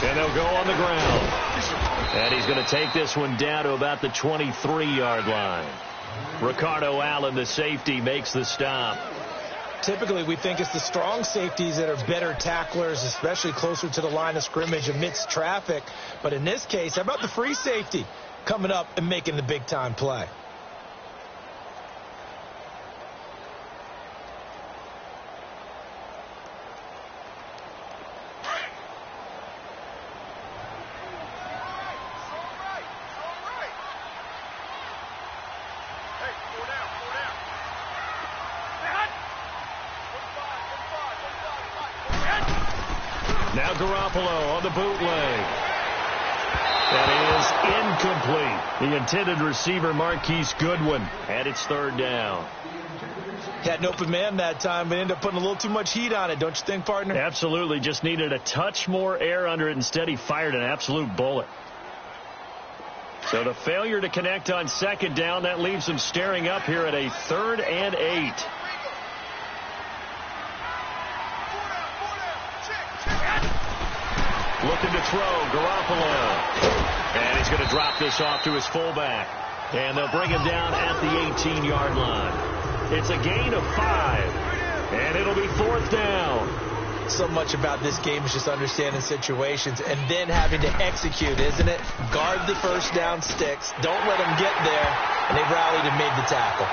And they'll go on the ground. And he's going to take this one down to about the 23-yard line. Ricardo Allen, the safety, makes the stop. Typically, we think it's the strong safeties that are better tacklers, especially closer to the line of scrimmage amidst traffic. But in this case, how about the free safety coming up and making the big-time play? Now Garoppolo on the bootleg. That is incomplete. The intended receiver, Marquise Goodwin, and it's third down. Had an open man that time, but ended up putting a little too much heat on it, don't you think, partner? Absolutely. Just needed a touch more air under it. Instead, he fired an absolute bullet. So the failure to connect on second down, that leaves him staring up here at a 3rd and 8. Looking to throw, Garoppolo. And he's going to drop this off to his fullback. And they'll bring him down at the 18-yard line. It's a gain of 5. And it'll be 4th down. So much about this game is just understanding situations and then having to execute, isn't it? Guard the first down sticks. Don't let them get there. And they've rallied and made the tackle.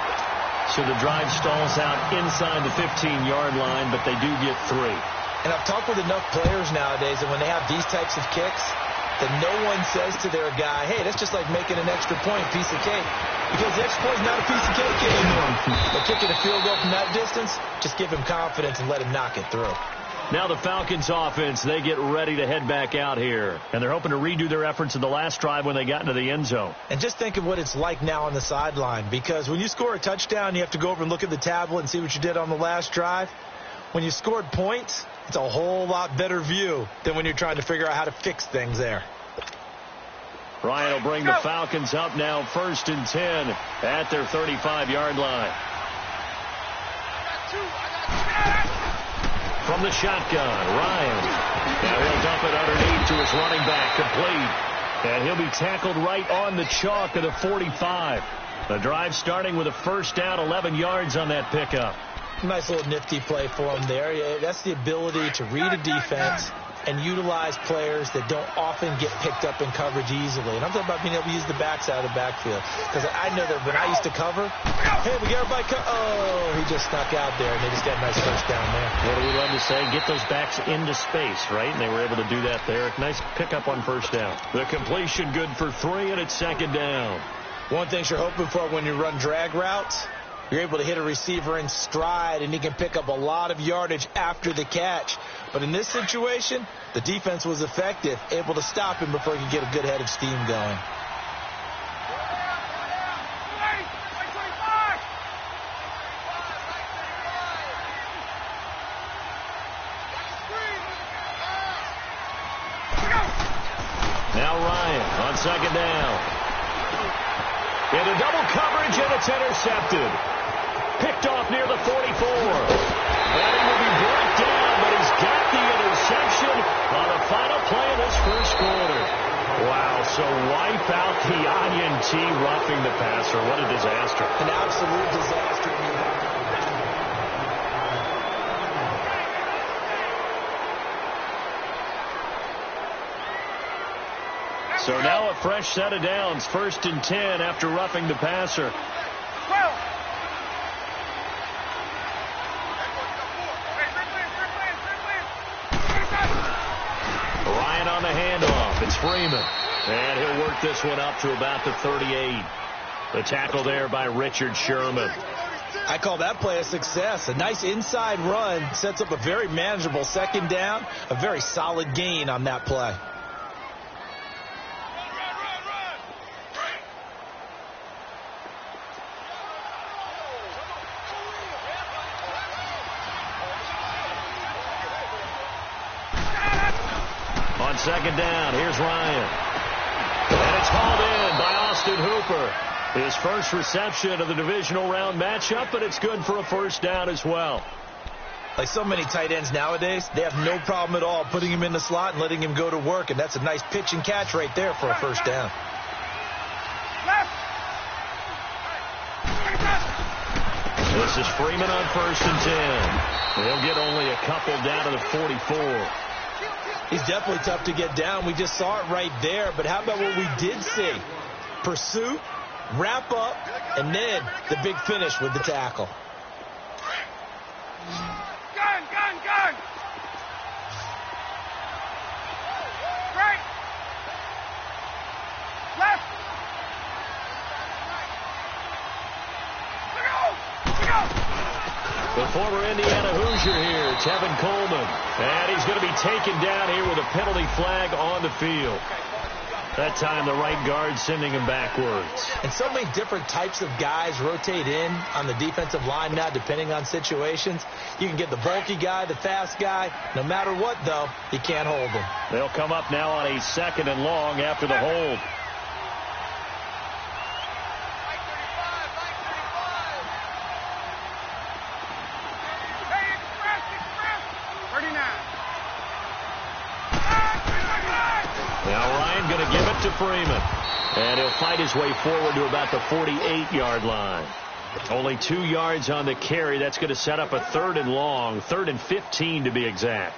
So the drive stalls out inside the 15-yard line, but they do get 3. And I've talked with enough players nowadays that when they have these types of kicks, that no one says to their guy, hey, that's just like making an extra point, piece of cake. Because the extra point is not a piece of cake anymore. But kicking a field goal from that distance, just give him confidence and let him knock it through. Now the Falcons offense, they get ready to head back out here. And they're hoping to redo their efforts in the last drive when they got into the end zone. And just think of what it's like now on the sideline. Because when you score a touchdown, you have to go over and look at the tablet and see what you did on the last drive. When you scored points, it's a whole lot better view than when you're trying to figure out how to fix things there. Ryan will bring the Falcons up now 1st and 10 at their 35-yard line. From the shotgun, Ryan. Now he'll dump it underneath to his running back, complete. And he'll be tackled right on the chalk of the 45. The drive starting with a 1st down, 11 yards on that pickup. Nice little nifty play for him there. That's the ability to read a defense and utilize players that don't often get picked up in coverage easily. And I'm talking about being able to use the backside of the backfield. Because I know that when I used to cover, hey, we get everybody oh, he just snuck out there, and they just got a nice first down there. What do we love to say? Get those backs into space, right? And they were able to do that there. Nice pickup on 1st down. The completion good for 3, and it's 2nd down. One thing you're hoping for when you run drag routes, you're able to hit a receiver in stride, and he can pick up a lot of yardage after the catch. But in this situation, the defense was effective, able to stop him before he could get a good head of steam going. Now Ryan on 2nd down. Into double coverage, and it's intercepted. Picked off near the 44. And he will be brought down, but he's got the interception on the final play of this first quarter. Wow, so wipe out the INT roughing the passer. What a disaster. An absolute disaster. So now a fresh set of downs, 1st and 10 after roughing the passer. Ryan on the handoff. It's Freeman. And he'll work this one up to about the 38. The tackle there by Richard Sherman. I call that play a success. A nice inside run sets up a very manageable 2nd down. A very solid gain on that play. On 2nd down, here's Ryan. And it's hauled in by Austin Hooper. His first reception of the divisional round matchup, but it's good for a 1st down as well. Like so many tight ends nowadays, they have no problem at all putting him in the slot and letting him go to work, and that's a nice pitch and catch right there for a first down. This is Freeman on 1st and 10. They'll get only a couple down to the 44. He's definitely tough to get down. We just saw it right there, but how about what we did see? Pursuit, wrap up, and then the big finish with the tackle. Gun! Right! Left! Look out! The former Indiana Hoosier here, Tevin Coleman. And he's going to be taken down here with a penalty flag on the field. That time the right guard sending him backwards. And so many different types of guys rotate in on the defensive line now, depending on situations. You can get the bulky guy, the fast guy. No matter what, though, you can't hold them. They'll come up now on a 2nd and long after the hold. To Freeman. And he'll fight his way forward to about the 48-yard line. Only 2 yards on the carry. That's going to set up a 3rd and long, 3rd and 15 to be exact.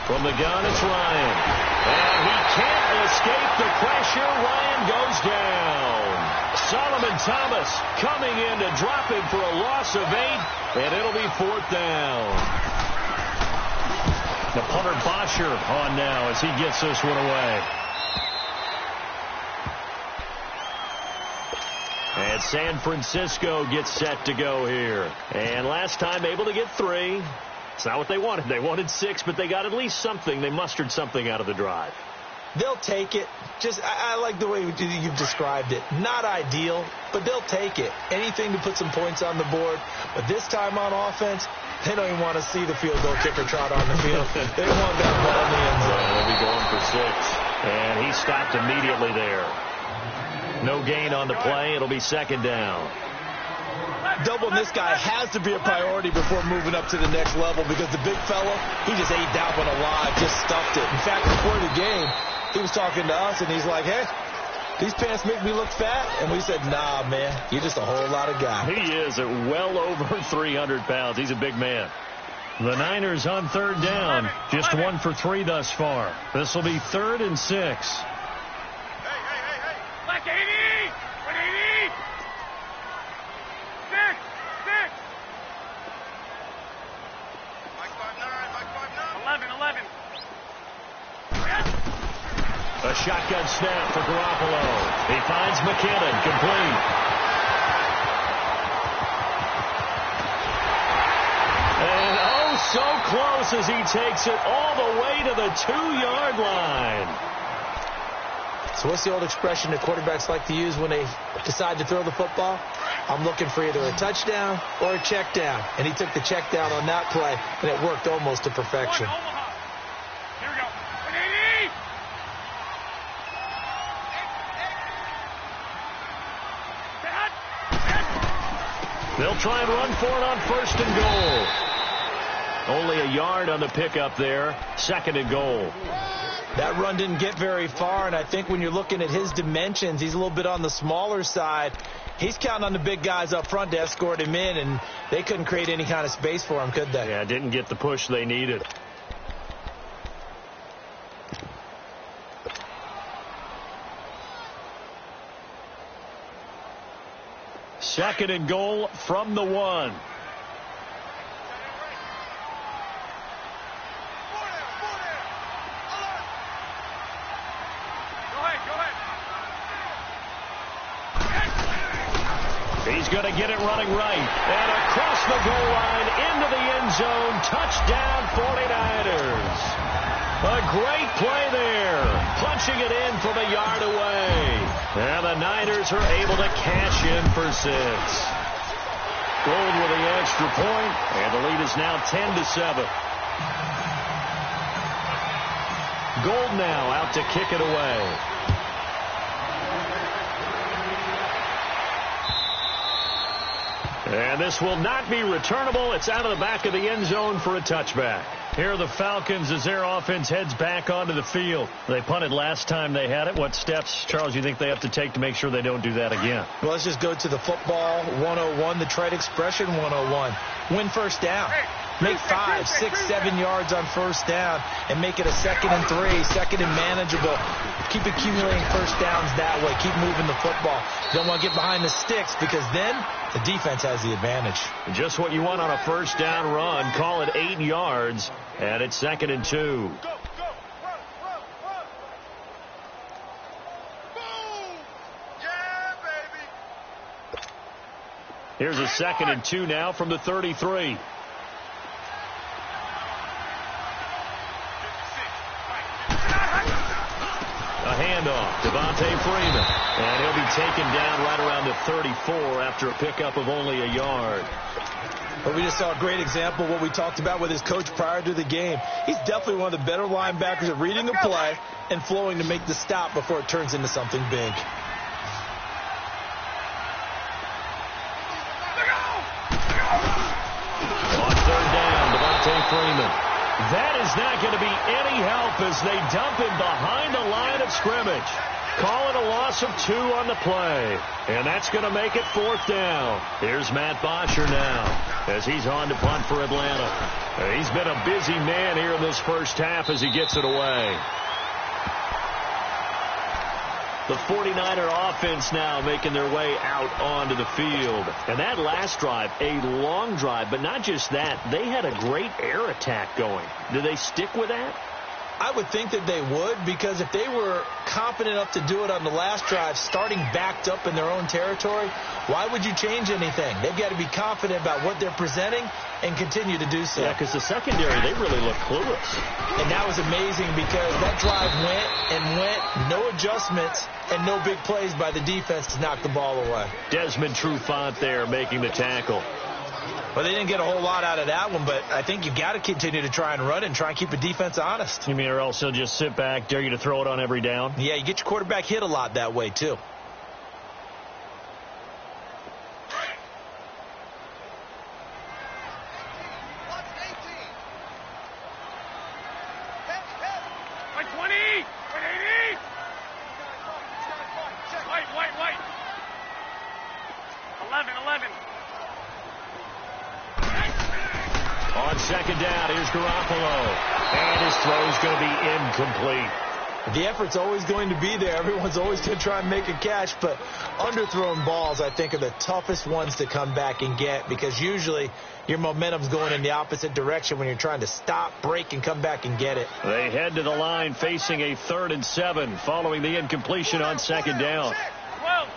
From the gun, it's Ryan. And he can't escape the pressure. Ryan goes down. Solomon Thomas coming in to drop him for a loss of 8, and it'll be 4th down. The punter Bosher on now as he gets this one away. And San Francisco gets set to go here. And last time able to get 3. It's not what they wanted. They wanted 6, but they got at least something. They mustered something out of the drive. They'll take it. I like the way you've described it. Not ideal, but they'll take it. Anything to put some points on the board. But this time on offense, they don't even want to see the field goal kicker trot on the field. They want that ball in the end zone. They'll be going for 6. And he stopped immediately there. No gain on the play. It'll be 2nd down. Doubling this guy has to be a priority before moving up to the next level, because the big fella, he just ate that one alive, just stuffed it. In fact, before the game, he was talking to us, and he's like, hey, these pants make me look fat. And we said, nah, man, you're just a whole lot of guy. He is at well over 300 pounds. He's a big man. The Niners on 3rd down. Just 1 for 3 thus far. This will be 3rd and 6. Hey. Like 80! 180! 6! Mike 5'9", 11. A shotgun snap for Garoppolo. He finds McKinnon, complete. And oh, so close as he takes it all the way to the 2-yard line. So what's the old expression that quarterbacks like to use when they decide to throw the football? I'm looking for either a touchdown or a check down. And he took the check down on that play, and it worked almost to perfection. Here we go. 180! They'll try and run for it on 1st and goal. Only a yard on the pickup there. 2nd and goal. That run didn't get very far, and I think when you're looking at his dimensions, he's a little bit on the smaller side. He's counting on the big guys up front to escort him in, and they couldn't create any kind of space for him, could they? Yeah, didn't get the push they needed. Second and goal from the 1. He's going to get it running right. And across the goal line into the end zone. Touchdown 49ers. A great play there. Punching it in from a yard away. And the Niners are able to cash in for 6. Gold with the extra point, and the lead is now 10-7. Gold now out to kick it away. And this will not be returnable. It's out of the back of the end zone for a touchback. Here are the Falcons as their offense heads back onto the field. They punted last time they had it. What steps, Charles, you think they have to take to make sure they don't do that again? Well, let's just go to the football 101, the trade expression 101. Win first down. Make 5, 6, 7 yards on first down and make it a 2nd and 3, 2nd and manageable. Keep accumulating first downs that way. Keep moving the football. You don't want to get behind the sticks because then the defense has the advantage. Just what you want on a first down run. Call it 8 yards, and it's 2nd and 2. Here's a 2nd and 2 now from the 33. A handoff, Devontae Freeman. And he'll be taken down right around the 34 after a pickup of only a yard. But we just saw a great example of what we talked about with his coach prior to the game. He's definitely one of the better linebackers at reading a play and flowing to make the stop before it turns into something big. On 3rd down, Devontae Freeman. That is not going to be any help as they dump him behind the line of scrimmage. Call it a loss of 2 on the play. And that's going to make it 4th down. Here's Matt Bosher now as he's on to punt for Atlanta. He's been a busy man here in this first half as he gets it away. The 49er offense now making their way out onto the field. And that last drive, a long drive, but not just that. They had a great air attack going. Do they stick with that? I would think that they would, because if they were confident enough to do it on the last drive, starting backed up in their own territory, why would you change anything? They've got to be confident about what they're presenting and continue to do so. Yeah, because the secondary, they really look clueless. And that was amazing because that drive went, no adjustments, and no big plays by the defense to knock the ball away. Desmond Trufant there making the tackle. Well, they didn't get a whole lot out of that one, but I think you got to continue to try and run it and try and keep the defense honest. You mean, or else they'll just sit back, dare you to throw it on every down? Yeah, you get your quarterback hit a lot that way, too. On 2nd down, here's Garoppolo. And his throw's going to be incomplete. The effort's always going to be there. Everyone's always going to try and make a catch, but underthrown balls, I think, are the toughest ones to come back and get because usually your momentum's going in the opposite direction when you're trying to stop, break, and come back and get it. They head to the line facing a 3rd and 7 following the incompletion on 2nd down. 12.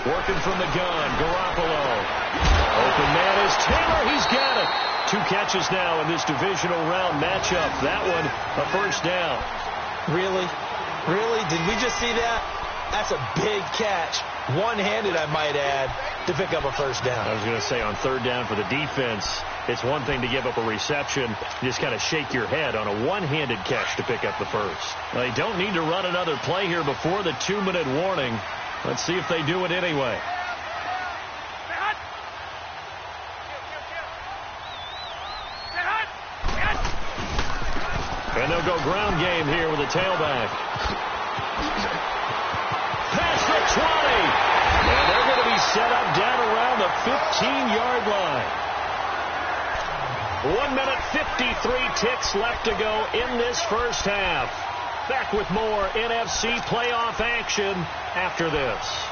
Working from the gun, Garoppolo. Open man is Taylor. He's got it. 2 catches now in this divisional round matchup. That one, a first down. Really? Did we just see that? That's a big catch. One-handed, I might add, to pick up a first down. I was going to say on 3rd down for the defense, it's one thing to give up a reception. You just kind of shake your head on a one-handed catch to pick up the first. They don't need to run another play here before the 2-minute warning. Let's see if they do it anyway. And they'll go ground game here with a tailback. Pass for 20. And they're going to be set up down around the 15-yard line. 1 minute, 53 ticks left to go in this first half. Back with more NFC playoff action after this.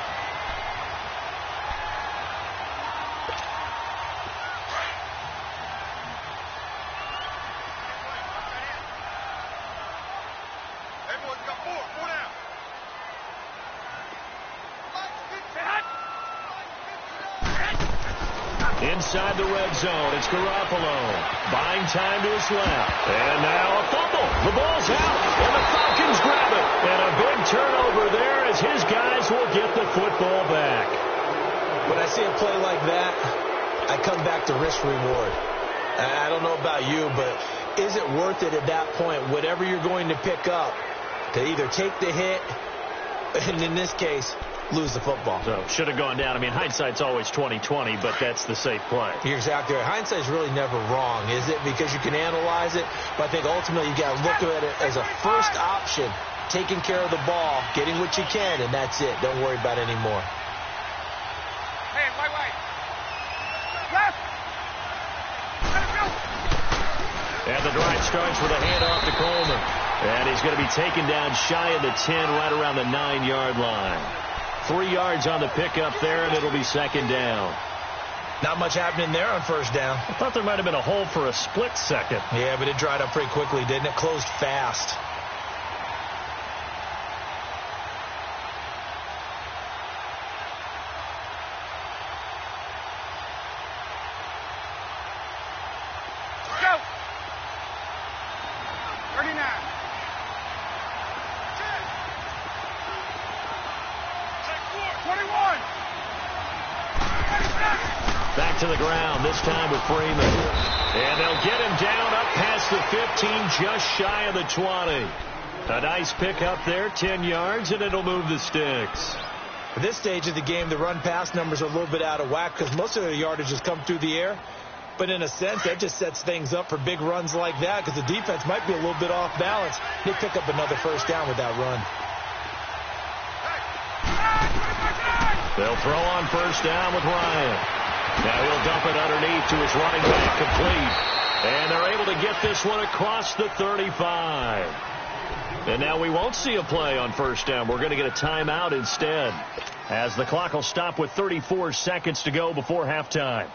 Inside the red zone, it's Garoppolo. Buying time to his left. And now a fumble. The ball's out, and the Falcons grab it. And a big turnover there as his guys will get the football back. When I see a play like that, I come back to risk-reward. I don't know about you, but is it worth it at that point, whatever you're going to pick up, to either take the hit, and in this case, lose the football? So, should have gone down. I mean, hindsight's always 20/20, but that's the safe play. You're exactly right. Hindsight's really never wrong, is it? Because you can analyze it, but I think ultimately you got to look at it as a first option, taking care of the ball, getting what you can, and that's it. Don't worry about it anymore. Hey, wait. Left. Let it go. And the drive starts with a handoff to Coleman. And he's going to be taken down shy of the 10, right around the 9-yard line. 3 yards on the pickup there, and it'll be second down. Not much happening there on first down. I thought there might have been a hole for a split second. Yeah, but it dried up pretty quickly, didn't it? Closed fast. Go. 39. Back to the ground, this time with Freeman. And they'll get him down up past the 15, just shy of the 20. A nice pickup there, 10 yards, and it'll move the sticks. At this stage of the game, the run-pass numbers are a little bit out of whack because most of their yardage has come through the air. But in a sense, that just sets things up for big runs like that because the defense might be a little bit off balance. They pick up another first down with that run. They'll throw on first down with Ryan. Now he'll dump it underneath to his running back, complete. And they're able to get this one across the 35. And now we won't see a play on first down. We're going to get a timeout instead, as the clock will stop with 34 seconds to go before halftime.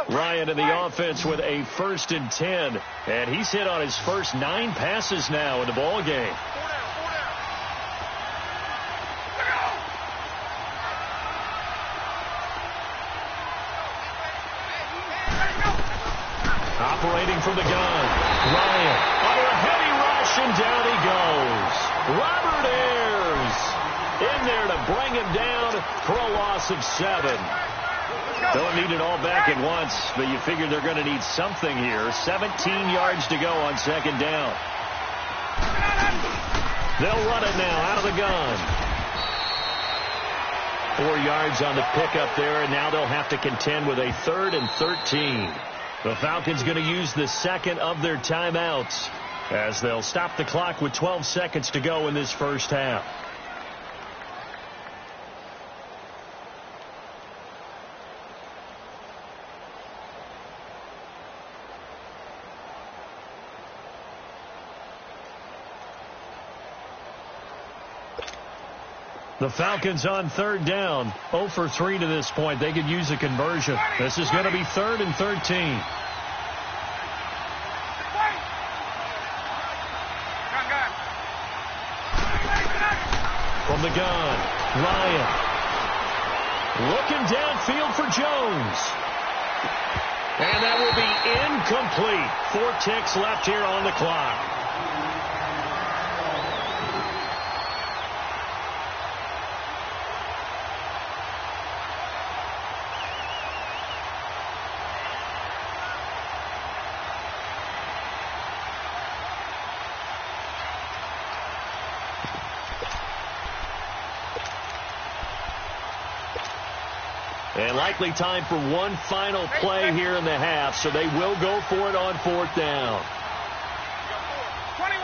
Ryan in the offense with a 1st and 10. And he's hit on his first 9 passes now in the ball game. Operating from the gun. Ryan under a heavy rush, and down he goes. Robert Ayers in there to bring him down for a loss of 7. Don't need it all back at once, but you figure they're going to need something here. 17 yards to go on second down. They'll run it now out of the gun. 4 yards on the pickup there, and now they'll have to contend with a 3rd and 13. The Falcons going to use the second of their timeouts as they'll stop the clock with 12 seconds to go in this first half. The Falcons on third down, 0 for 3 to this point. They could use a conversion. This is going to be 3rd and 13. From the gun, Ryan. Looking downfield for Jones. And that will be incomplete. 4 ticks left here on the clock. And likely time for one final play here in the half, so they will go for it on 4th down. 21.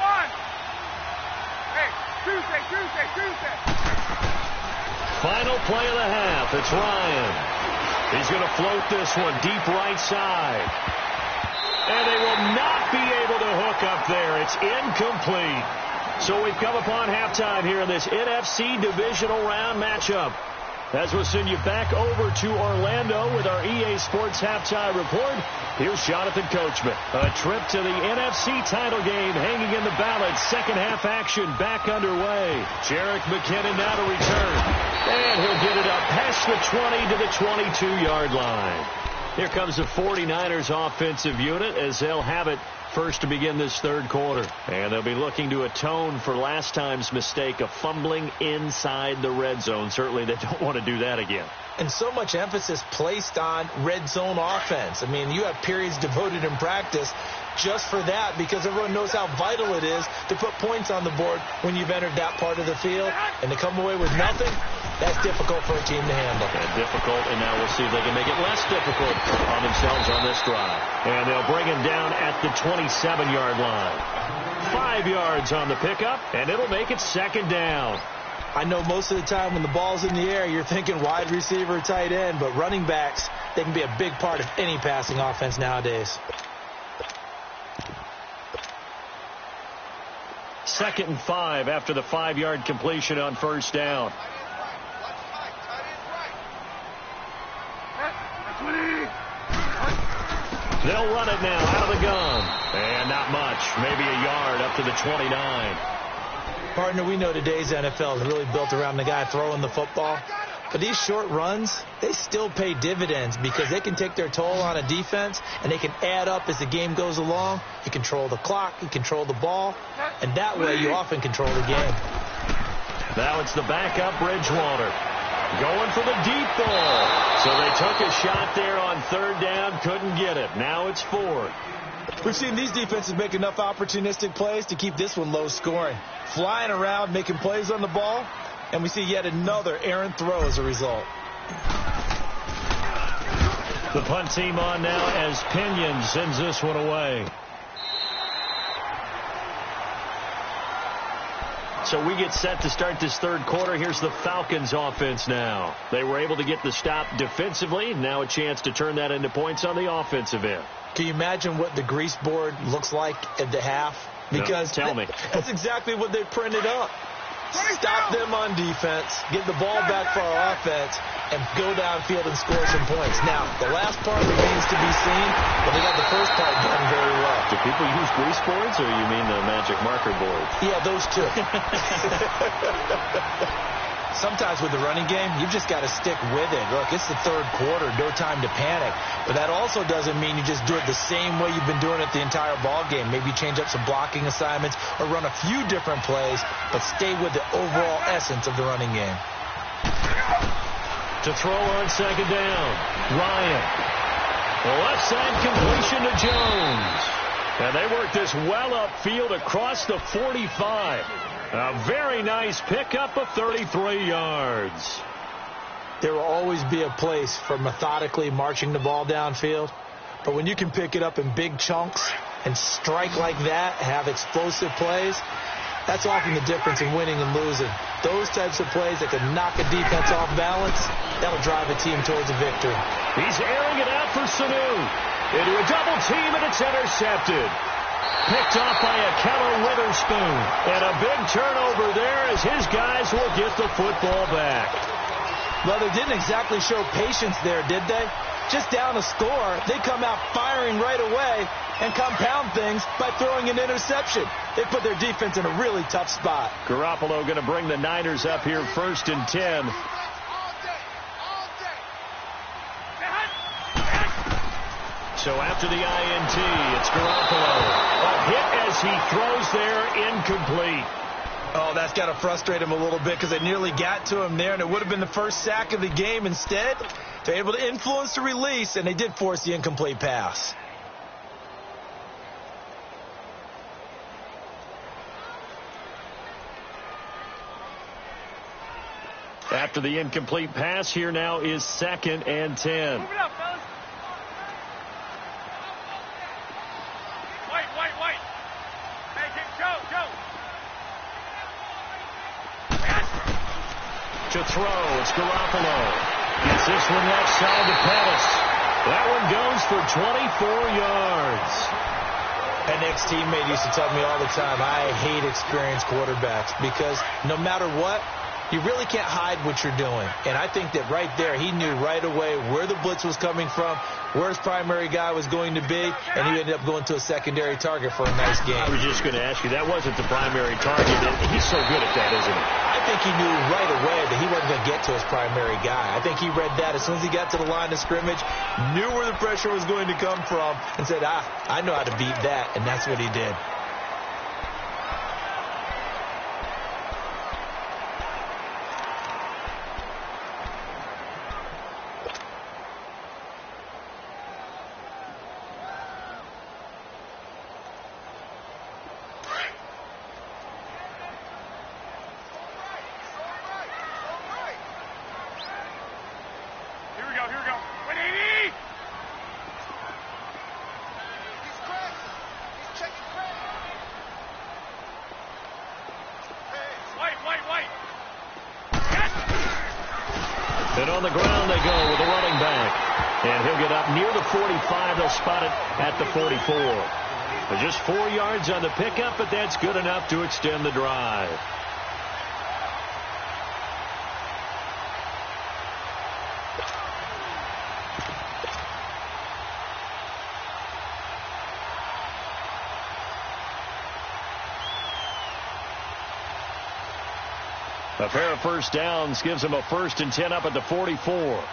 Hey, Tuesday. Final play of the half. It's Ryan. He's going to float this one deep right side. And they will not be able to hook up there. It's incomplete. So we've come upon halftime here in this NFC divisional round matchup. As we'll send you back over to Orlando with our EA Sports Halftime Report, here's Jonathan Coachman. A trip to the NFC title game hanging in the balance. Second half action back underway. Jerick McKinnon now to return. And he'll get it up past the 20 to the 22-yard line. Here comes the 49ers offensive unit as they'll have it first to begin this third quarter. And they'll be looking to atone for last time's mistake of fumbling inside the red zone. Certainly they don't want to do that again. And so much emphasis placed on red zone offense. I mean, you have periods devoted in practice just for that because everyone knows how vital it is to put points on the board when you've entered that part of the field. And to come away with nothing, that's difficult for a team to handle. And difficult, and now we'll see if they can make it less difficult on themselves on this drive. And they'll bring him down at the 27-yard line. 5 yards on the pickup, and it'll make it second down. I know most of the time when the ball's in the air, you're thinking wide receiver, tight end, but running backs, they can be a big part of any passing offense nowadays. 2nd and 5 after the 5-yard completion on first down. They'll run it now out of the gun. And not much. Maybe a yard up to the 29. Partner, we know today's NFL is really built around the guy throwing the football. But these short runs, they still pay dividends because they can take their toll on a defense and they can add up as the game goes along. You control the clock, you control the ball, and that way you often control the game. Now it's the backup Bridgewater. Going for the deep ball. So they took a shot there on third down, couldn't get it. Now it's 4. We've seen these defenses make enough opportunistic plays to keep this one low scoring. Flying around, making plays on the ball, and we see yet another errant throw as a result. The punt team on now as Pinion sends this one away. So we get set to start this third quarter. Here's the Falcons offense now. They were able to get the stop defensively. Now a chance to turn that into points on the offensive end. Can you imagine what the grease board looks like at the half? Because no, tell me. That's exactly what they printed up. Stop them on defense, get the ball back for our offense, and go downfield and score some points. Now, the last part remains to be seen, but they got the first part done very well. Do people use grease boards, or you mean the magic marker boards? Yeah, those two. Sometimes with the running game, you've just got to stick with it. Look, it's the third quarter, no time to panic. But that also doesn't mean you just do it the same way you've been doing it the entire ball game. Maybe change up some blocking assignments or run a few different plays, but stay with the overall essence of the running game. To throw on second down, Ryan. The left side completion to Jones. And they work this well upfield across the 45. A very nice pickup of 33 yards. There will always be a place for methodically marching the ball downfield. But when you can pick it up in big chunks and strike like that, have explosive plays, that's often the difference in winning and losing. Those types of plays that can knock a defense off balance, that'll drive a team towards a victory. He's airing it out for Sanu. Into a double team, and it's intercepted. Picked off by a Keller Witherspoon. And a big turnover there as his guys will get the football back. Well, they didn't exactly show patience there, did they? Just down a score, they come out firing right away and compound things by throwing an interception. They put their defense in a really tough spot. Garoppolo going to bring the Niners up here 1st and 10. So after the INT, it's Garoppolo. A hit as he throws there, incomplete. Oh, that's got to frustrate him a little bit because they nearly got to him there, and it would have been the first sack of the game. Instead, they're able to influence the release, and they did force the incomplete pass. After the incomplete pass, here now is 2nd and 10. Move it up, fellas. White. Hey, Joe. To throw, it's Garoppolo. Gets this one left side to Pettis. That one goes for 24 yards. An ex-teammate used to tell me all the time, I hate experienced quarterbacks because no matter what, You really can't hide what you're doing. And I think that right there, he knew right away where the blitz was coming from, where his primary guy was going to be, and he ended up going to a secondary target for a nice game. I was just going to ask you, that wasn't the primary target. He's so good at that, isn't he? I think he knew right away that he wasn't going to get to his primary guy. I think he read that as soon as he got to the line of scrimmage, knew where the pressure was going to come from, and said, I know how to beat that, and that's what he did. And on the ground they go with the running back. And he'll get up near the 45. They'll spot it at the 44. Just 4 yards on the pickup, but that's good enough to extend the drive. A pair of first downs gives him a 1st and 10 up at the 44.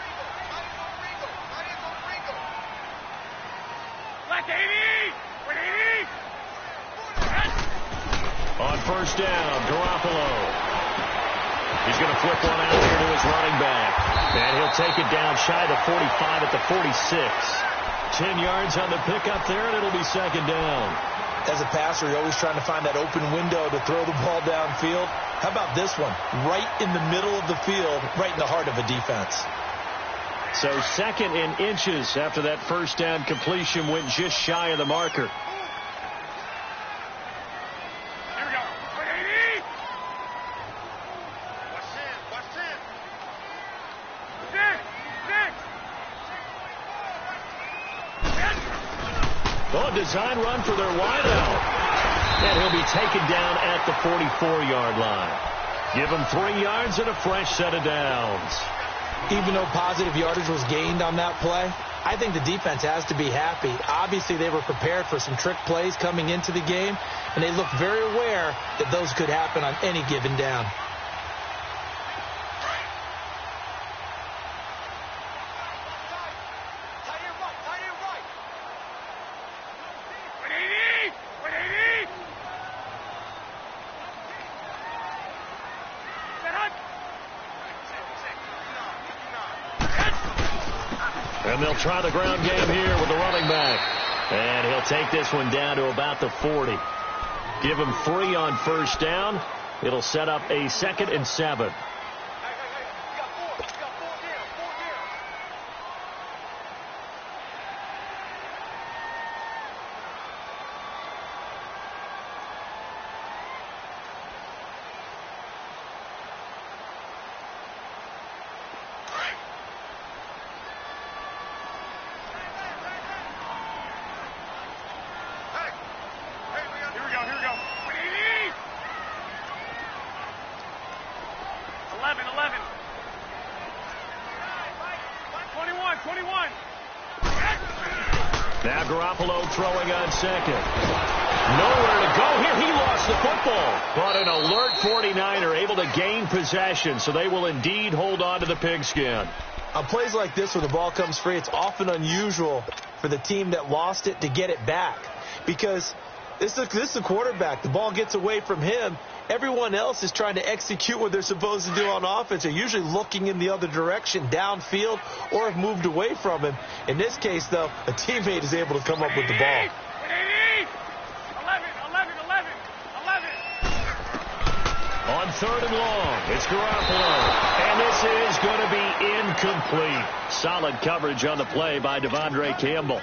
On first down, Garoppolo. He's going to flip one out here to his running back. And he'll take it down shy of the 45 at the 46. 10 yards on the pickup there, and it'll be 2nd down. As a passer, you're always trying to find that open window to throw the ball downfield. How about this one? Right in the middle of the field, right in the heart of a defense. So 2nd and inches after that first down completion went just shy of the marker. Here we go. 180. Watch 10. 6. Oh, design run for their wideout. And he'll be taken down at the 44-yard line. Give him 3 yards and a fresh set of downs. Even though positive yardage was gained on that play, I think the defense has to be happy. Obviously, they were prepared for some trick plays coming into the game, and they looked very aware that those could happen on any given down. And they'll try the ground game here with the running back. And he'll take this one down to about the 40. Give him 3 on first down. It'll set up a 2nd and 7. Now Garoppolo throwing on 2nd. Nowhere to go here. He lost the football. But an alert 49er able to gain possession, so they will indeed hold on to the pigskin. On plays like this where the ball comes free, it's often unusual for the team that lost it to get it back. Because this is the quarterback. The ball gets away from him. Everyone else is trying to execute what they're supposed to do on offense. They're usually looking in the other direction, downfield, or have moved away from him. In this case, though, a teammate is able to come up with the ball. 11. On 3rd and long, it's Garoppolo. And this is going to be incomplete. Solid coverage on the play by Devondre Campbell.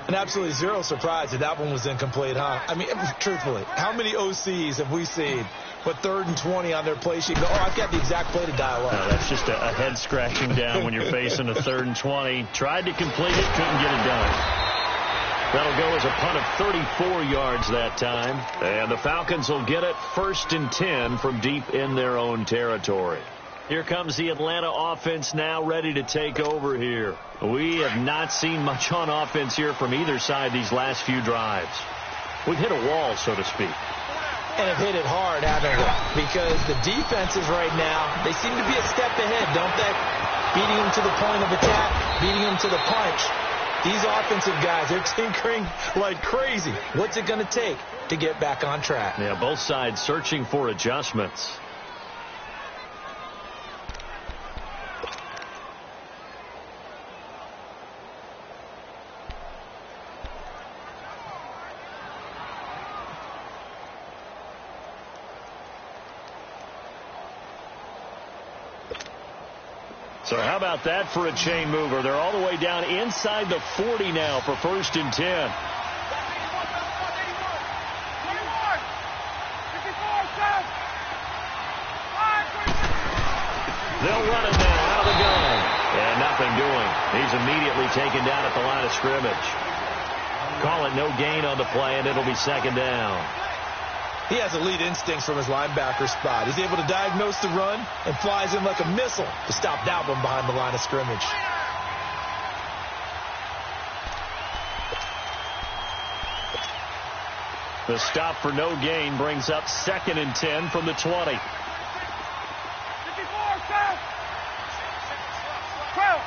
And absolutely zero surprise that that one was incomplete, huh? I mean, truthfully, how many OCs have we seen put 3rd and 20 on their play sheet and go, oh, I've got the exact play to dial up? No, that's just a head scratching down when you're facing a 3rd and 20. Tried to complete it, couldn't get it done. That'll go as a punt of 34 yards that time. And the Falcons will get it 1st and 10 from deep in their own territory. Here comes the Atlanta offense now ready to take over here. We have not seen much on offense here from either side these last few drives. We've hit a wall, so to speak. And have hit it hard, haven't we? Because the defenses right now, they seem to be a step ahead, don't they? Beating them to the point of attack, beating them to the punch. These offensive guys, they're tinkering like crazy. What's it going to take to get back on track? Yeah, both sides searching for adjustments. So how about that for a chain mover? They're all the way down inside the 40 now for 1st and 10. They'll run it now out of the gun. And nothing doing. He's immediately taken down at the line of scrimmage. Call it no gain on the play, and it'll be 2nd down. He has elite instincts from his linebacker spot. He's able to diagnose the run and flies in like a missile to stop that one behind the line of scrimmage. The stop for no gain brings up 2nd and 10 from the 20. 54, set. 12.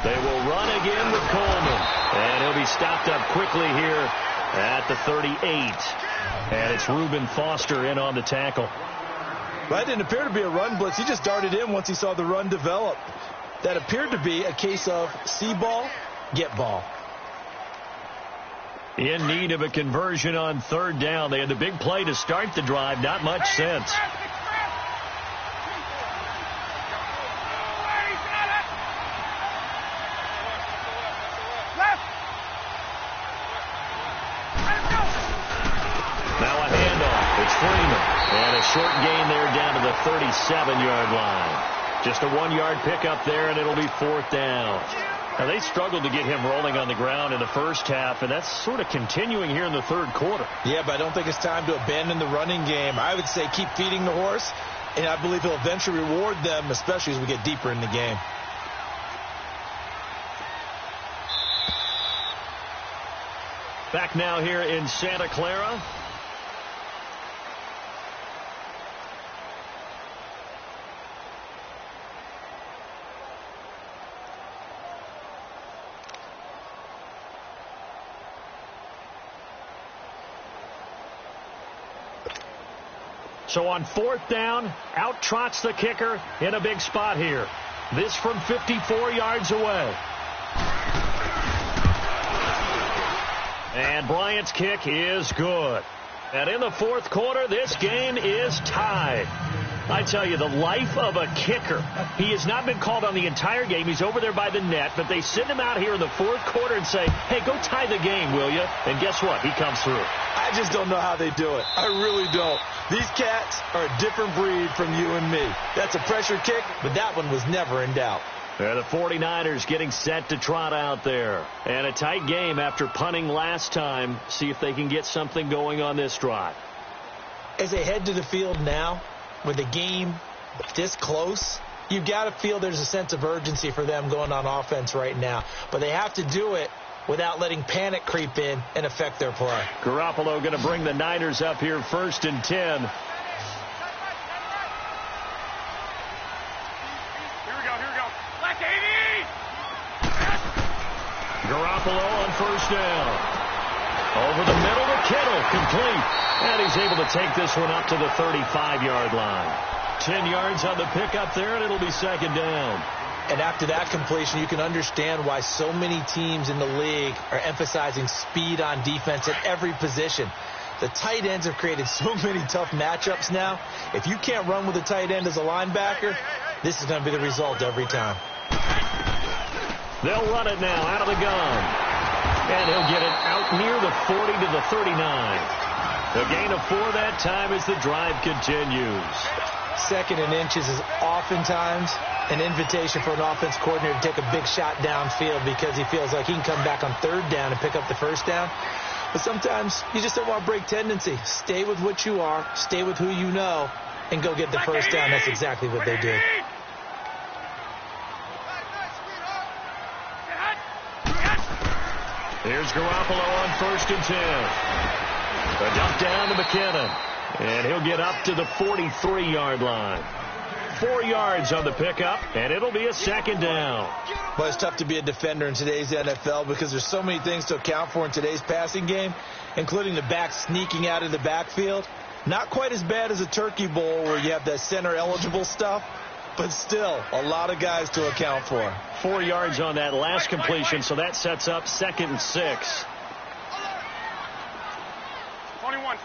They will run again with Coleman. And he'll be stopped up quickly here at the 38. And it's Reuben Foster in on the tackle. That didn't appear to be a run blitz. He just darted in once he saw the run develop. That appeared to be a case of see ball, get ball. In need of a conversion on 3rd down. They had the big play to start the drive. Not much sense. And a short gain there down to the 37-yard line. Just a 1-yard pickup there, and it'll be 4th down. Now, they struggled to get him rolling on the ground in the first half, and that's sort of continuing here in the 3rd quarter. Yeah, but I don't think it's time to abandon the running game. I would say keep feeding the horse, and I believe he'll eventually reward them, especially as we get deeper in the game. Back now here in Santa Clara. So on 4th down, out trots the kicker in a big spot here. This from 54 yards away. And Bryant's kick is good. And in the 4th quarter, this game is tied. I tell you, the life of a kicker. He has not been called on the entire game. He's over there by the net, but they send him out here in the 4th quarter and say, hey, go tie the game, will you? And guess what? He comes through. I just don't know how they do it. I really don't. These cats are a different breed from you and me. That's a pressure kick, but that one was never in doubt. The 49ers getting set to trot out there. And a tight game after punting last time. See if they can get something going on this drive. As they head to the field now, with the game this close, you've got to feel there's a sense of urgency for them going on offense right now. But they have to do it without letting panic creep in and affect their play. Garoppolo going to bring the Niners up here 1st and 10. Here we go. Black 80! Garoppolo on 1st down. Over the middle to Kittle, complete. And he's able to take this one up to the 35-yard line. 10 yards on the pickup there, and it'll be 2nd down. And after that completion, you can understand why so many teams in the league are emphasizing speed on defense at every position. The tight ends have created so many tough matchups now. If you can't run with a tight end as a linebacker, this is going to be the result every time. They'll run it now out of the gun. And he'll get it out near the 40 to the 39. A gain of 4 that time as the drive continues. Second and inches is oftentimes an invitation for an offense coordinator to take a big shot downfield because he feels like he can come back on third down and pick up the first down. But sometimes you just don't want to break tendency. Stay with what you are, stay with who you know, and go get the first down. That's exactly what they did. Here's Garoppolo on 1st and 10. A dump down to McKinnon. And he'll get up to the 43-yard line. 4 yards on the pickup, and it'll be a second down. Well, it's tough to be a defender in today's NFL because there's so many things to account for in today's passing game, including the back sneaking out of the backfield. Not quite as bad as a turkey bowl where you have that center-eligible stuff, but still a lot of guys to account for. 4 yards on that last completion, so that sets up 2nd and 6. 21.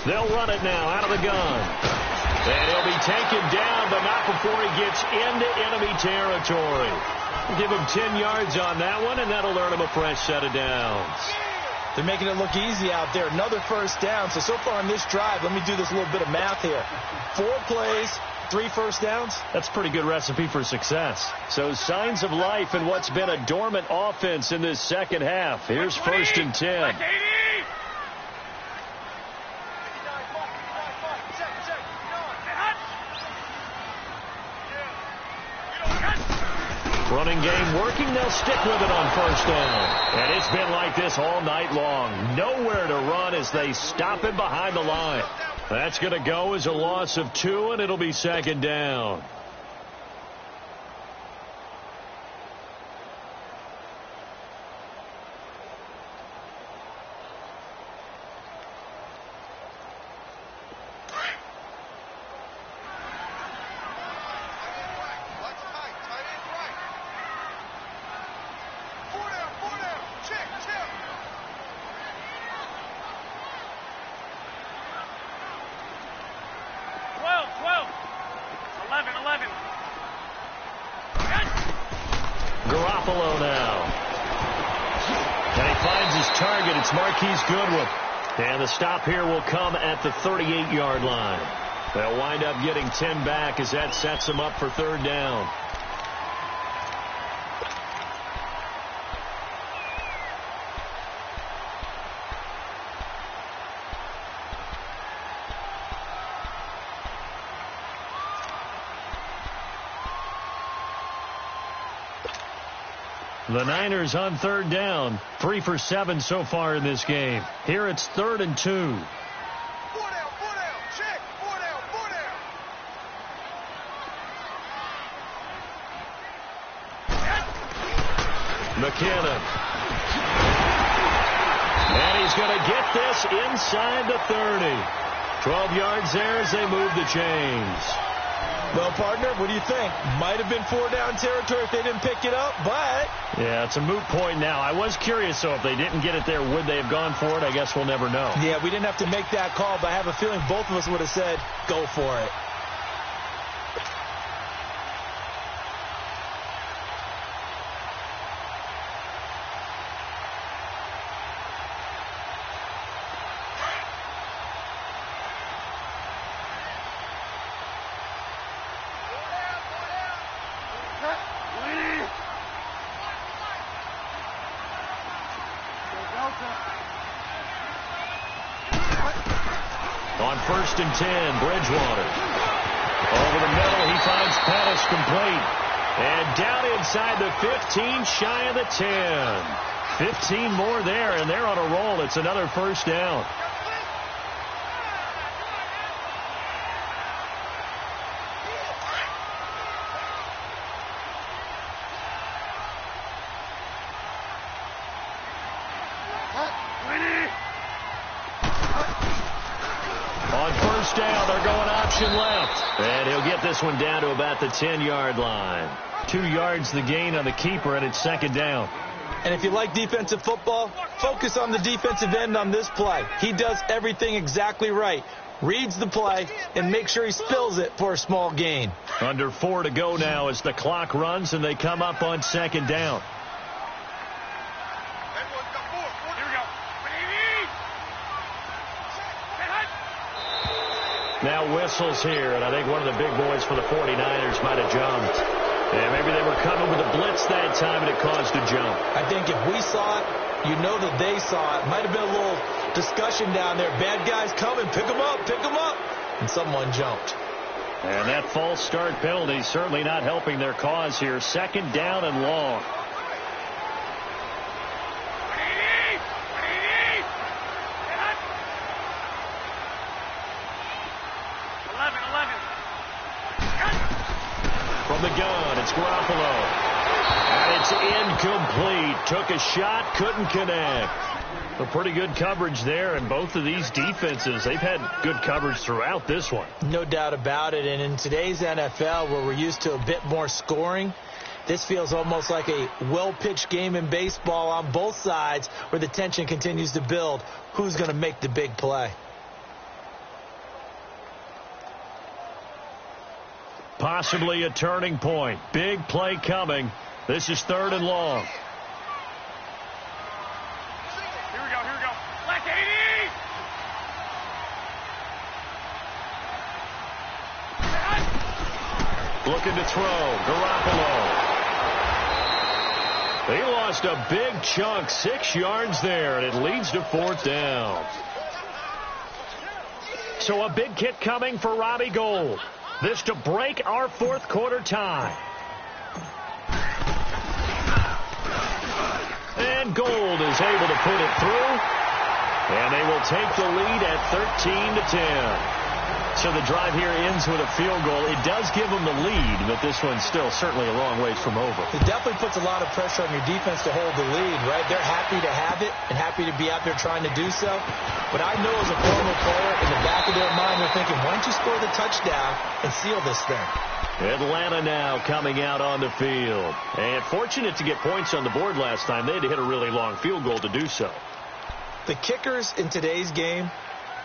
They'll run it now out of the gun. And he'll be taken down, but not before he gets into enemy territory. We'll give him 10 yards on that one, and that'll earn him a fresh set of downs. They're making it look easy out there. Another first down. So far on this drive, let me do this little bit of math here. 4 plays, 3 first downs. That's a pretty good recipe for success. So signs of life in what's been a dormant offense in this second half. Here's 1st and 10. Running game working. They'll stick with it on 1st down. And it's been like this all night long. Nowhere to run as they stop him behind the line. That's going to go as a loss of 2, and it'll be 2nd down. Garoppolo now. And he finds his target. It's Marquise Goodwin. And the stop here will come at the 38-yard line. They'll wind up getting 10 back as that sets them up for 3rd down. The Niners on 3rd down. 3 for 7 so far in this game. Here it's 3rd and 2. 4 down. Check. 4 down. McKinnon. And he's going to get this inside the 30. 12 yards there as they move the chains. Well, partner, what do you think? Might have been 4 down territory if they didn't pick it up, but... Yeah, it's a moot point now. I was curious, though, if they didn't get it there, would they have gone for it? I guess we'll never know. Yeah, we didn't have to make that call, but I have a feeling both of us would have said, go for it. On 1st and 10, Bridgewater. Over the middle, he finds Pettis complete. And down inside the 15, shy of the 10. 15 more there, and they're on a roll. It's another 1st down. On 1st down, they're going option left. And he'll get this one down to about the 10-yard line. 2 yards the gain on the keeper, and it's 2nd down. And if you like defensive football, focus on the defensive end on this play. He does everything exactly right. Reads the play and makes sure he spills it for a small gain. Under 4 to go now as the clock runs and they come up on 2nd down. Now whistles here, and I think one of the big boys for the 49ers might have jumped. Yeah, maybe they were coming with a blitz that time, and it caused a jump. I think if we saw it, you know that they saw it. Might have been a little discussion down there. Bad guys coming. Pick them up. Pick them up. And someone jumped. And that false start penalty certainly not helping their cause here. 2nd down and long. From the gun, it's Garoppolo. And it's incomplete. Took a shot, couldn't connect. A pretty good coverage there, and both of these defenses, they've had good coverage throughout this one. No doubt about it, and in today's NFL, where we're used to a bit more scoring, this feels almost like a well-pitched game in baseball on both sides where the tension continues to build. Who's going to make the big play? Possibly a turning point. Big play coming. This is 3rd and long. Here we go. Left 80! Looking to throw. Garoppolo. He lost a big chunk, 6 yards there, and it leads to 4th down. So a big kick coming for Robbie Gould. This to break our 4th quarter tie. And Gould is able to put it through. And they will take the lead at 13-10. So the drive here ends with a field goal. It does give them the lead, but this one's still certainly a long ways from over. It definitely puts a lot of pressure on your defense to hold the lead, right? They're happy to have it and happy to be out there trying to do so. But I know as a former player, in the back of their mind, they're thinking, why don't you score the touchdown and seal this thing? Atlanta now coming out on the field. And fortunate to get points on the board last time. They had to hit a really long field goal to do so. The kickers in today's game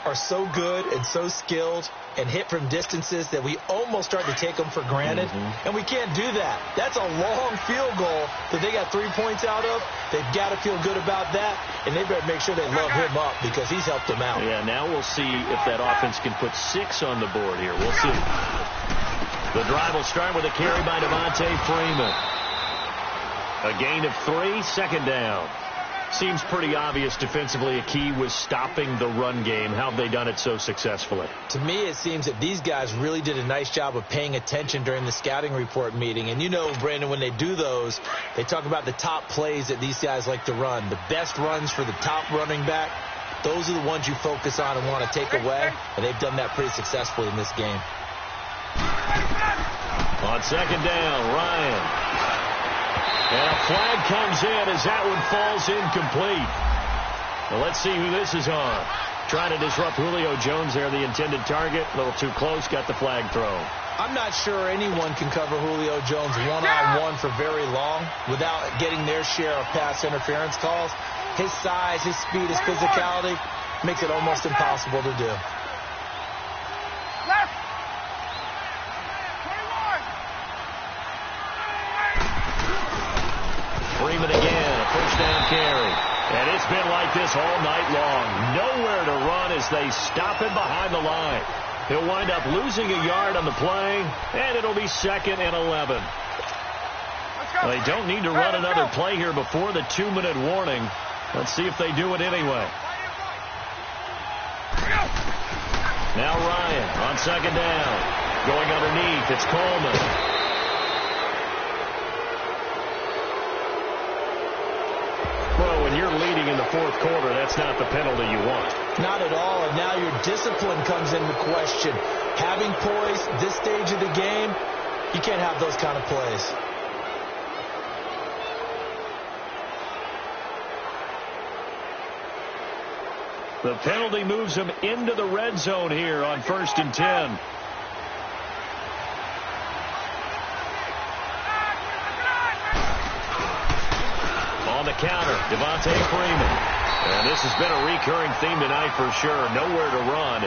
are so good and so skilled and hit from distances that we almost start to take them for granted. And we can't do that. That's a long field goal that they got 3 points out of. They've got to feel good about that, and they better make sure they love him up because he's helped them out. Yeah, now we'll see if that offense can put 6 on the board here. We'll see. The drive will start with a carry by Devontae Freeman. A gain of 3, 2nd down. Seems pretty obvious defensively a key was stopping the run game. How have they done it so successfully? To me, it seems that these guys really did a nice job of paying attention during the scouting report meeting. And you know, Brandon, when they do those, they talk about the top plays that these guys like to run. The best runs for the top running back, those are the ones you focus on and want to take away. And they've done that pretty successfully in this game. On 2nd down, Ryan. And a flag comes in as that one falls incomplete. Well, let's see who this is on. Trying to disrupt Julio Jones there, the intended target. A little too close, got the flag thrown. I'm not sure anyone can cover Julio Jones one-on-one for very long without getting their share of pass interference calls. His size, his speed, his physicality makes it almost impossible to do. Freeman again, a 1st down carry. And it's been like this all night long. Nowhere to run as they stop him behind the line. He'll wind up losing a yard on the play, and it'll be 2nd and 11. Well, they don't need to run another play here before the 2-minute warning. Let's see if they do it anyway. Now Ryan on 2nd down. Going underneath, it's Coleman. Well, when you're leading in the 4th quarter, that's not the penalty you want. Not at all, and now your discipline comes into question. Having poise this stage of the game, you can't have those kind of plays. The penalty moves them into the red zone here on 1st and 10. On the counter, Devontae Freeman. And this has been a recurring theme tonight for sure. Nowhere to run.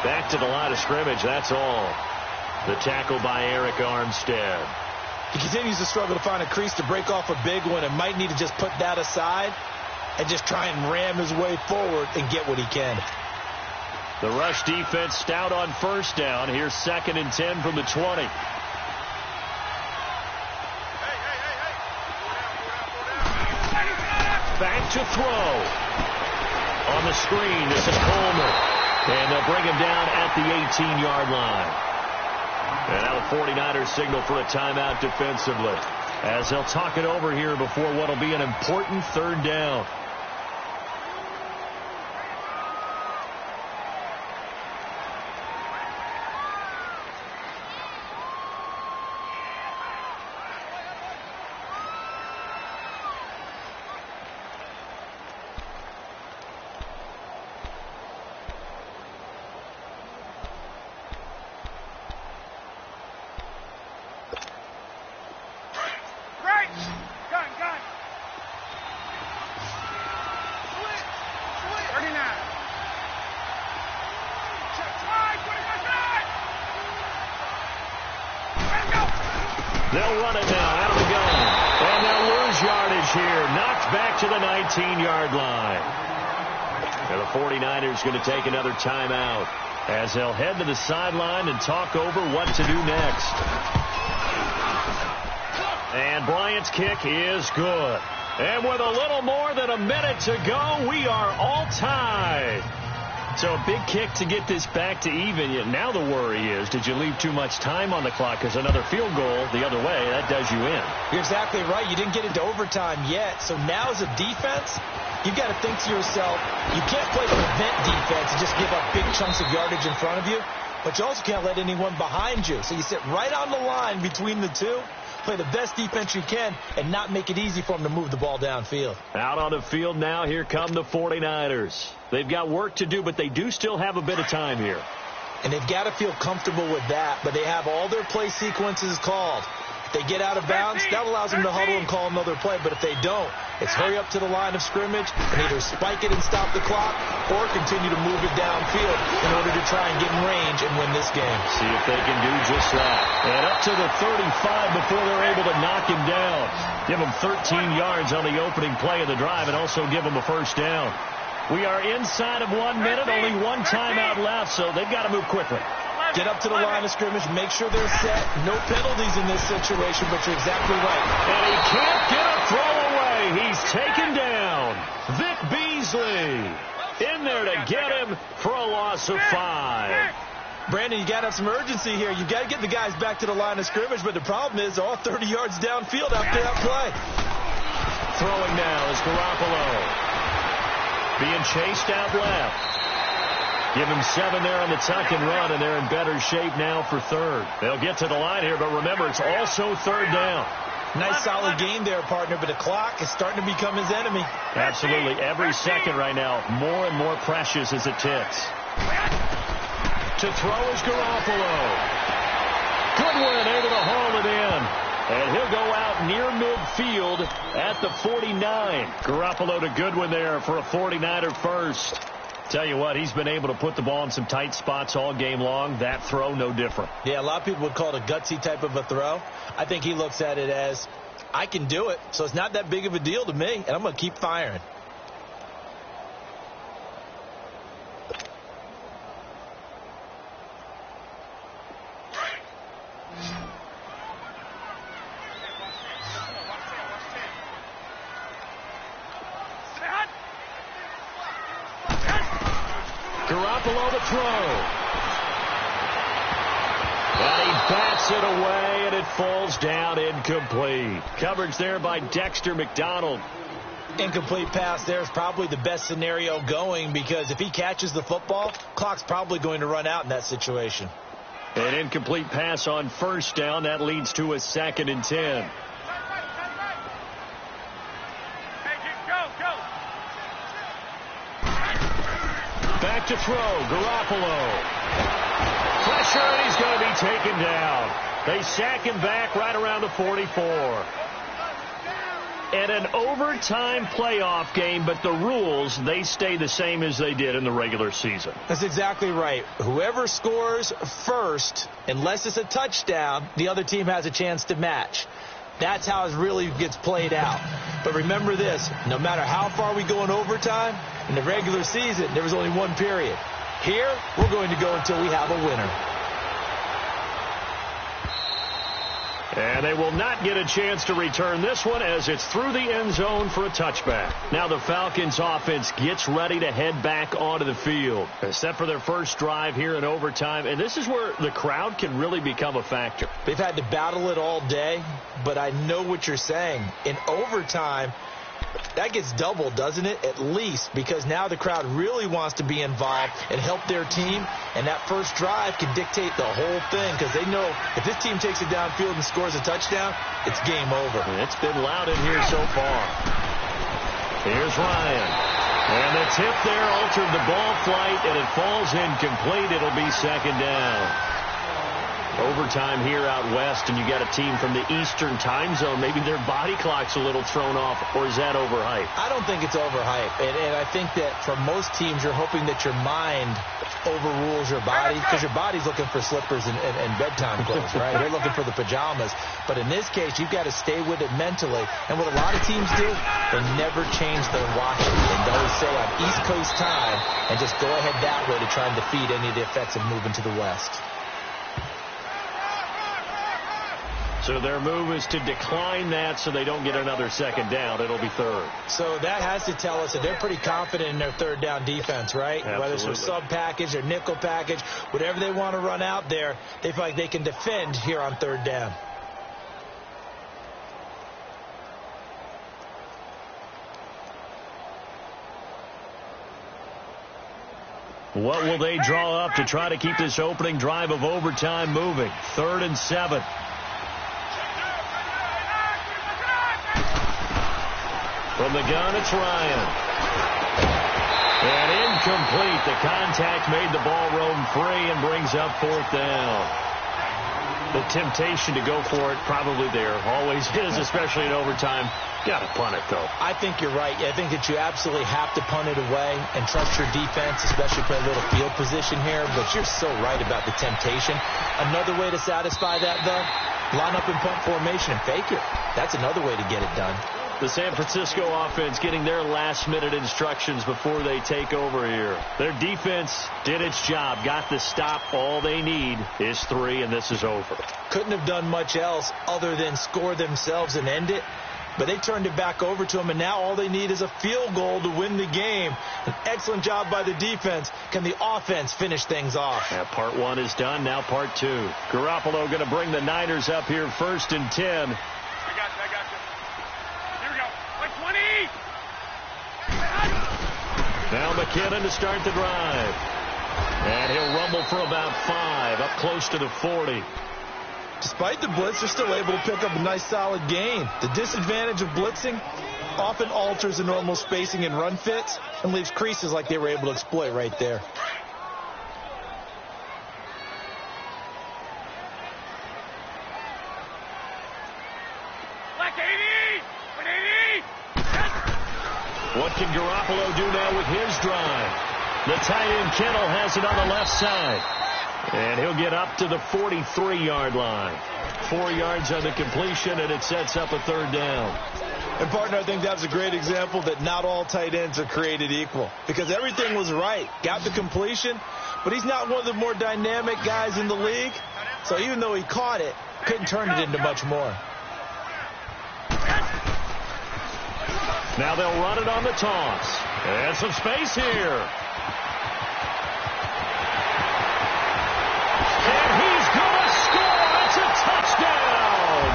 Back to the line of scrimmage, that's all. The tackle by Eric Armstead. He continues to struggle to find a crease to break off a big one and might need to just put that aside and just try and ram his way forward and get what he can. The rush defense stout on first down. Here's 2nd and 10 from the 20. Back to throw. On the screen, this is Coleman. And they'll bring him down at the 18-yard line. And now the 49ers signal for a timeout defensively, as they'll talk it over here before what will be an important 3rd down. They'll run it now out of the gun. And they'll lose yardage here. Knocked back to the 19-yard line. And the 49ers going to take another timeout as they'll head to the sideline and talk over what to do next. And Bryant's kick is good. And with a little more than a minute to go, we are all tied. So a big kick to get this back to even. Yet now the worry is, did you leave too much time on the clock? Because another field goal the other way, that does you in. You're exactly right. You didn't get into overtime yet. So now as a defense, you've got to think to yourself, you can't play prevent defense and just give up big chunks of yardage in front of you. But you also can't let anyone behind you. So you sit right on the line between the two, play the best defense you can, and not make it easy for them to move the ball downfield. Out on the field now, here come the 49ers. They've got work to do, but they do still have a bit of time here. And they've got to feel comfortable with that, but they have all their play sequences called. If they get out of bounds, that allows them to huddle and call another play. But if they don't, it's hurry up to the line of scrimmage and either spike it and stop the clock or continue to move it downfield in order to try and get in range and win this game. See if they can do just that. And up to the 35 before they're able to knock him down. Give him 13 yards on the opening play of the drive and also give him a first down. We are inside of 1 minute, only one timeout left, so they've got to move quickly. Get up to the line of scrimmage, make sure they're set. No penalties in this situation, but you're exactly right. And he can't get a throw away. He's taken down. Vic Beasley in there to get him for a loss of 5. Brandon, you got to have some urgency here. You've got to get the guys back to the line of scrimmage, but the problem is they're all 30 yards downfield after that play. Throwing now is Garoppolo. Being chased out left. Give him 7 there on the tuck and run, and they're in better shape now for 3rd. They'll get to the line here, but remember, it's also 3rd down. Nice solid game there, partner, but the clock is starting to become his enemy. Absolutely. Every second right now, more and more precious as it ticks. To throw is Garoppolo. Goodwin able to haul it in. And he'll go out near midfield at the 49. Garoppolo to Goodwin there for a 49er first. Tell you what, he's been able to put the ball in some tight spots all game long. That throw, no different. Yeah, a lot of people would call it a gutsy type of a throw. I think he looks at it as, I can do it, so it's not that big of a deal to me, and I'm going to keep firing. Garoppolo to throw. And he bats it away, and it falls down incomplete. Coverage there by Dexter McDonald. Incomplete pass there is probably the best scenario going, because if he catches the football, clock's probably going to run out in that situation. An incomplete pass on first down. That leads to a 2nd and 10. Back to throw, Garoppolo. Pressure, and he's going to be taken down. They sack him back right around the 44. And an overtime playoff game, but the rules, they stay the same as they did in the regular season. That's exactly right. Whoever scores first, unless it's a touchdown, the other team has a chance to match. That's how it really gets played out. But remember this, no matter how far we go in overtime, in the regular season, there was only one period. Here, we're going to go until we have a winner. And they will not get a chance to return this one as it's through the end zone for a touchback. Now the Falcons offense gets ready to head back onto the field. Set for their first drive here in overtime. And this is where the crowd can really become a factor. They've had to battle it all day, but I know what you're saying. In overtime, that gets doubled, doesn't it? At least, because now the crowd really wants to be involved and help their team, and that first drive can dictate the whole thing because they know if this team takes it downfield and scores a touchdown, it's game over. It's been loud in here so far. Here's Ryan. And the tip there altered the ball flight, and it falls incomplete. It'll be second down. Overtime here out west, and you got a team from the Eastern time zone. Maybe their body clock's a little thrown off, or is that overhyped? I don't think it's overhyped, and I think that for most teams, you're hoping that your mind overrules your body because your body's looking for slippers and bedtime clothes, right? They're looking for the pajamas. But in this case, you've got to stay with it mentally. And what a lot of teams do, they never change their watches. And they always say on East Coast time and just go ahead that way to try and defeat any of the effects of moving to the west. So their move is to decline that so they don't get another second down. It'll be third. So that has to tell us that they're pretty confident in their third down defense, right? Absolutely. Whether it's their sub package or nickel package, whatever they want to run out there, they feel like they can defend here on third down. What will they draw up to try to keep this opening drive of overtime moving? 3rd and 7. From the gun, it's Ryan. And incomplete. The contact made the ball roam free and brings up 4th down. The temptation to go for it probably there. Always is, especially in overtime. Got to punt it, though. I think you're right. I think that you absolutely have to punt it away and trust your defense, especially play a little field position here. But you're so right about the temptation. Another way to satisfy that, though, line up in punt formation and fake it. That's another way to get it done. The San Francisco offense getting their last-minute instructions before they take over here. Their defense did its job, got the stop. All they need is 3, and this is over. Couldn't have done much else other than score themselves and end it. But they turned it back over to them, and now all they need is a field goal to win the game. An excellent job by the defense. Can the offense finish things off? Yeah, part 1 is done. Now part 2. Garoppolo going to bring the Niners up here 1st and 10. I got you. Here we go. Like 20. Now McKinnon to start the drive. And he'll rumble for about 5, up close to the 40. Despite the blitz, they're still able to pick up a nice solid gain. The disadvantage of blitzing often alters the normal spacing and run fits and leaves creases like they were able to exploit right there. Like 80. 180. What can Garoppolo do now with his drive? The tight end Kittle has it on the left side. And he'll get up to the 43-yard line. 4 yards on the completion, and it sets up a 3rd down. And, partner, I think that's a great example that not all tight ends are created equal. Because everything was right. Got the completion, but he's not one of the more dynamic guys in the league. So even though he caught it, couldn't turn it into much more. Now they'll run it on the toss. And some space here. And he's going to score. It's a touchdown.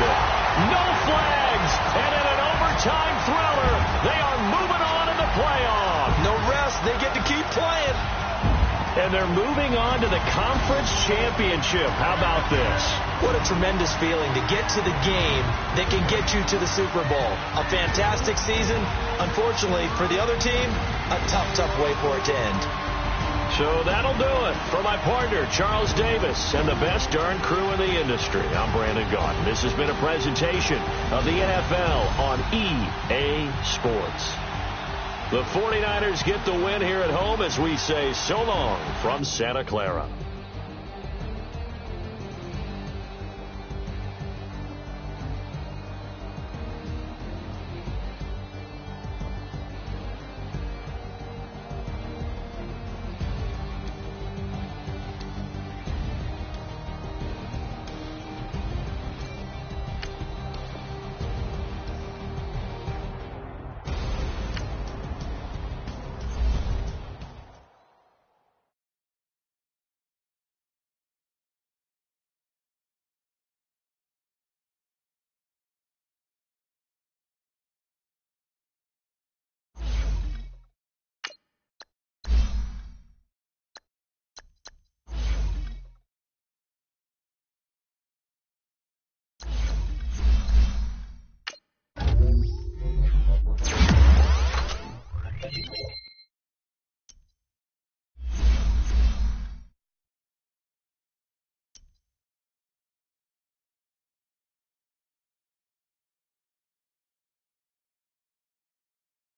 No flags. And in an overtime thriller, they are moving on in the playoff. No rest. They get to keep playing. And they're moving on to the conference championship. How about this? What a tremendous feeling to get to the game that can get you to the Super Bowl. A fantastic season. Unfortunately, for the other team, a tough way for it to end. So that'll do it for my partner, Charles Davis, and the best darn crew in the industry. I'm Brandon Gaudin. This has been a presentation of the NFL on EA Sports. The 49ers get the win here at home as we say so long from Santa Clara.